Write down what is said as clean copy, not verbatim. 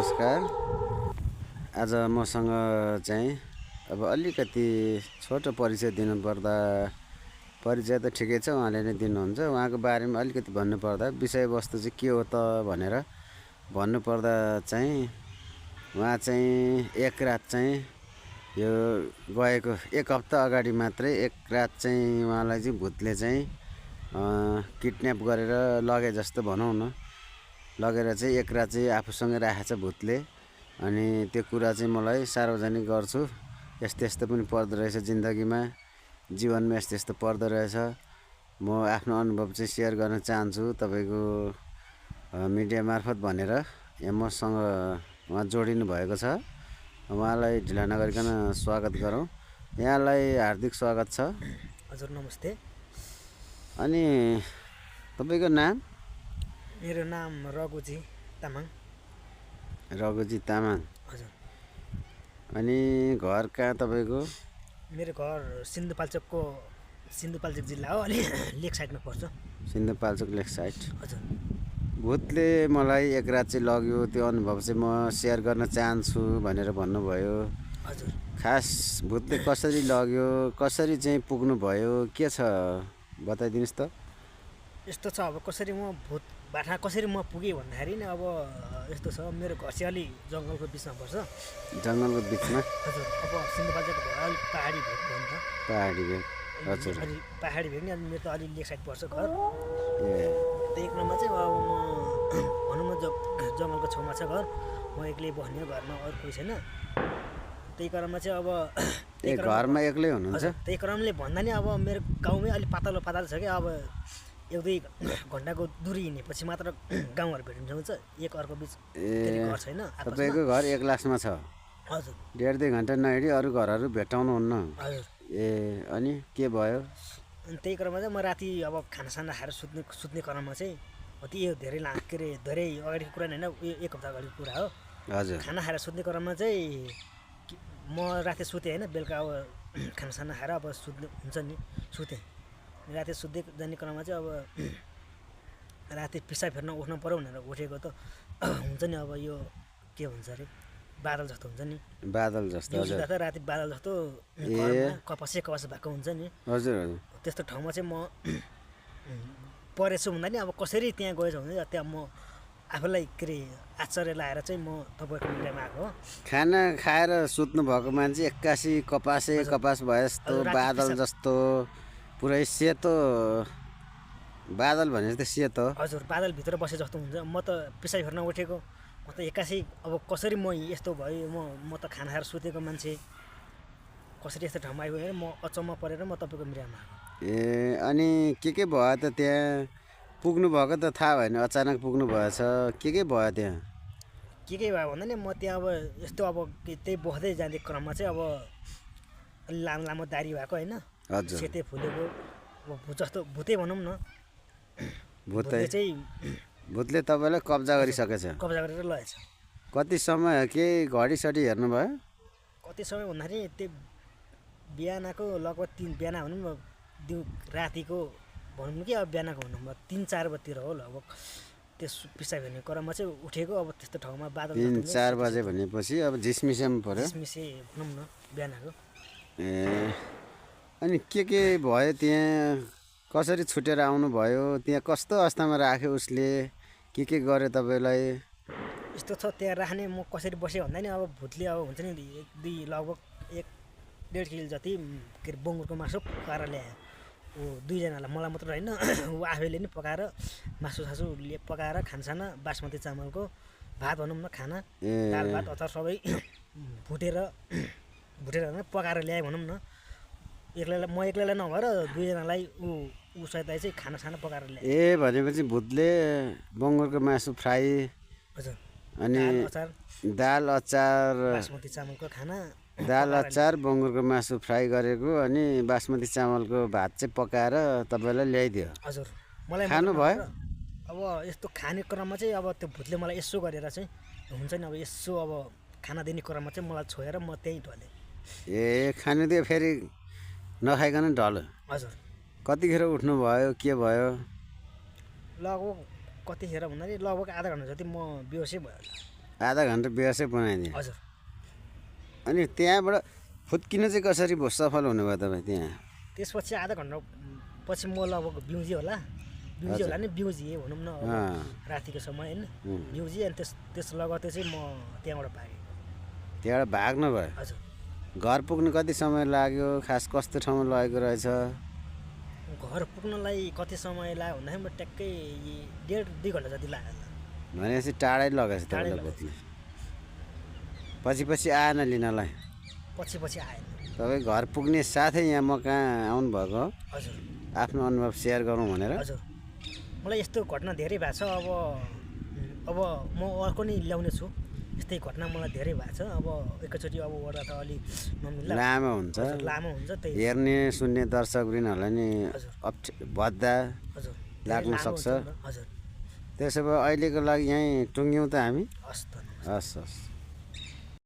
नमस्कार। आज मसँग चाहिँ अब अलिकति छोटो परिचय दिनुपर्दा परिचय त ठिकै छ, उहाँले नै दिनुहुन्छ। उहाँको बारेमा अलिकति भन्नुपर्दा विषयवस्तु चाहिँ के हो त भनेर भन्नुपर्दा चाहिँ उहाँ चाहिँ एक रात चाहिँ यो गएको एक हप्ता अगाडि मात्रै एक रात चाहिँ उहाँलाई चाहिँ भूतले चाहिँ किडन्याप गरेर लगे जस्तो भनौँ न, लगेर चाहिँ एक रात चाहिँ आफूसँगै राखेछ भूतले। अनि त्यो कुरा चाहिँ मलाई सार्वजनिक गर्छु। यस्तो यस्तो पनि पर्दो रहेछ जिन्दगीमा, जीवनमा यस्तो यस्तो पर्दो रहेछ। म आफ्नो अनुभव चाहिँ सेयर गर्न चाहन्छु तपाईँको मिडिया मार्फत भनेर यहाँ मसँग उहाँ जोडिनु भएको छ। उहाँलाई ढिला नगरिकन स्वागत गरौँ। यहाँलाई हार्दिक स्वागत छ। हजुर नमस्ते। अनि तपाईँको नाम? मेरो नाम रघुजी तामाङ। रघुजी तामाङ। हजुर। अनि घर कहाँ तपाईँको? मेरो घर सिन्धुपाल्चोक जिल्ला हो, अलि लेक साइडमा पर्छ। सिन्धुपाल्चोक लेक साइड। हजुर। भूतले मलाई एक रात चाहिँ लग्यो, त्यो अनुभव चाहिँ म सेयर गर्न चाहन्छु भनेर भन्नुभयो। हजुर। खास भूतले कसरी लग्यो, कसरी चाहिँ पुग्नु भयो, के छ बताइदिनुहोस् त। यस्तो छ, अब कसरी म भूतबाट कसरी म पुगेँ भन्दाखेरि नि अब यस्तो छ, मेरो घर चाहिँ अलि जङ्गलको बिचमा पर्छ। जङ्गलको बिचमा? हजुर। अब सिन्धुपाल्चोक भयो, अलिक पहाडी भेग भयो नि त। पहाडी भेग। हजुर। अलि पहाडी भेग नि, अनि मेरो त अलि लेक साइड पर्छ घर। ए त्यही क्रममा चाहिँ अब म भनौँ न जङ्गलको छेउमा छ घर। म एक्लै बस्ने, घरमा अरू कोही छैन। त्यही क्रममा चाहिँ अब घरमा एक्लै हुनुहुन्छ? त्यही क्रमले भन्दा नि अब मेरो गाउँमै अलिक पातलो छ कि अब एक दुई घन्टाको दुरी हिँडेपछि मात्र गाउँहरू भेटिन्छ हुन्छ, एक अर्को बिच घर छैन। तपाईँको घर एक लासमा छ? हजुर। डेढ दुई घन्टा नहिँडी अरू घरहरू भेटाउनुहुन्न? हजुर। ए अनि के भयो? अनि त्यही क्रममा चाहिँ म राति अब खानासाना खाएर सुत्ने क्रममा चाहिँ अति यो धेरै धेरै अगाडिको कुरा नि होइन, एक हप्ता अगाडिको कुरा हो। हजुर। खाना खाएर सुत्ने क्रममा चाहिँ म राति सुतेँ होइन, बेलुका अब खानासाना खाएर अब सुत्ने हुन्छ नि, सुतेँ। राति सुत्दै जाने क्रममा चाहिँ अब राति पिसाब फेर्न उठ्नु पऱ्यो भनेर उठेको त हुन्छ नि, अब यो के भन्छ अरे बादल जस्तो हुन्छ नि। बादल जस्तो? हजुर। राति बादल जस्तो कपासे भएको हुन्छ नि। हजुर हजुर। त्यस्तो ठाउँमा चाहिँ म परेछु भन्दा नि अब कसरी त्यहाँ गएछ भने त्यहाँ म आफूलाई के अरे आश्चर्य लाएर चाहिँ म तपाईँको मिडियामा आएको हो। खाना खाएर सुत्नु भएको मान्छे एक्कासी कपास भए जस्तो बादल जस्तो पुरै सेतो बादल भने जस्तो सेतो? हजुर। बादलभित्र बसे जस्तो हुन्छ। म त पिसाब फेर्न उठेको, म त एक्कासी अब कसरी म यस्तो भयो, म त खाना खाएर सुतेको मान्छे कसरी यस्तो ठाउँमा आइगयो भने म अचम्म परेर म तपाईँको मिडियामा आएको। ए अनि के भयो त त्यहाँ पुग्नु भएको त थाहा भएन, अचानक पुग्नु भएछ, के भयो त्यहाँ? के भयो भन्दा नि म त्यहाँ अब यस्तो अब त्यही बस्दै जाने क्रममा चाहिँ अब अलि लामो लामो दारी भएको होइन, हजुर। सेते फुलेको अब जस्तो भूतै भनौँ न। भूतले तपाईँलाई कब्जा गरिसकेछ? कब्जा गरेर लगेछ। कति समय, के घडीसडी हेर्नुभयो? कति समय भन्दाखेरि त्यो बिहानको लगभग बिहान भनौँ न, रातिको भनौँ न कि अब बिहानको भनौँ न 3-4 बजीतिर हो लगभग। त्यस पिसाब हेर्ने क्रममा चाहिँ उठेको। अब त्यस्तो ठाउँमा बादल 3-4 बजे भनेपछि अब झिसमिसेम पऱ्यो? झिसमिसे भनौँ न बिहानको। ए अनि के भयो त्यहाँ, कसरी छुटेर आउनुभयो त्यहाँ, कस्तो अवस्थामा राख्यो उसले, के गर्यो तपाईँलाई? यस्तो छ, त्यहाँ राख्ने म कसरी बसेँ भन्दा नि अब भूतले अब हुन्छ नि लगभग 1.5 किलो जति के अरे बङ्गुरको मासु पकाएर ल्यायो। ऊ दुईजनालाई, मलाई मात्र होइन, ऊ आफैले नि पकाएर मासुसासुले पकाएर खानसाना बासमती चामलको भात भनौँ न, खाना दाल भात अचार सबै भुटेर पकाएर ल्याएँ भनौँ न। म एक्लैलाई नभएर दुईजनालाई ऊ सहितलाई चाहिँ खानासाना पकाएर ल्याएँ। ए भनेपछि भूतले बङ्गुरको मासु फ्राई, हजुर, अनि दाल अचार, बासमती चामलको खाना, दाल अचार, बङ्गुरको मासु फ्राई गरेको, अनि बासमती चामलको भात चाहिँ पकाएर तपाईँलाई ल्याइदियो? हजुर। मलाई खानुभयो? अब यस्तो खाने क्रममा चाहिँ अब त्यो भूतले मलाई यसो गरेर चाहिँ हुन्छ नि, अब यसो अब खाना दिने क्रममा चाहिँ मलाई छोएर म त्यहीँ ढलेँ। ए खानु दियो फेरि नखाइकन ढल्यो? हजुर। कतिखेर उठ्नुभयो, के भयो? लगभग कतिखेर भन्दाखेरि लगभग आधा घन्टा जति म बेहोसै भयो होला। आधा घन्टा बेहोसै बनाइदियो हजुर अनि त्यहाँबाट फुत्किन चाहिँ कसरी सफल हुनुभयो तपाईँ त्यहाँ त्यसपछि आधा घन्टा पछि म लगभग बिउजी होला नि बिउजिएँ भनौँ न अब अँ। रातिको समय होइन बिउजी अनि त्यस लगत्तै चाहिँ म त्यहाँबाट भागेँ त्यहाँबाट भाग्नु भयो हजुर घर पुग्नु कति समय लाग्यो खास कस्तो ठाउँमा लगेको रहेछ घर पुग्नलाई कति समय लाग्यो भन्दाखेरि म ट्याक्कै 1.5-2 घन्टा जति लाग्यो भनेपछि टाढै लगेछ टाढै तपाईँलाई लगेछ। बोक्नु पछि आएन लिनलाई पछि आएन तपाईँ घर पुग्ने साथै यहाँ म कहाँ आउनुभएको हो हजुर आफ्नो अनुभव सेयर गरौँ भनेर हजुर मलाई यस्तो घटना धेरै भएको छ अब म अर्को नि ल्याउने छु यस्तै घटना मलाई धेरै भएको छ अब एकैचोटि अब ओर्दा त अलि नमिल्ला लामो हुन्छ हजुर, लामो हुन्छ त्यही हेर्ने सुन्ने दर्शकवृन्दहरूलाई नि हजुर। भद्दा हजुर लाग्न धेरै लामो सक्छ। हुन्छ नि त। हजुर त्यसो भए अहिलेको लागि यहीँ टुङ्ग्यौँ त हामी हस् त हस् हस्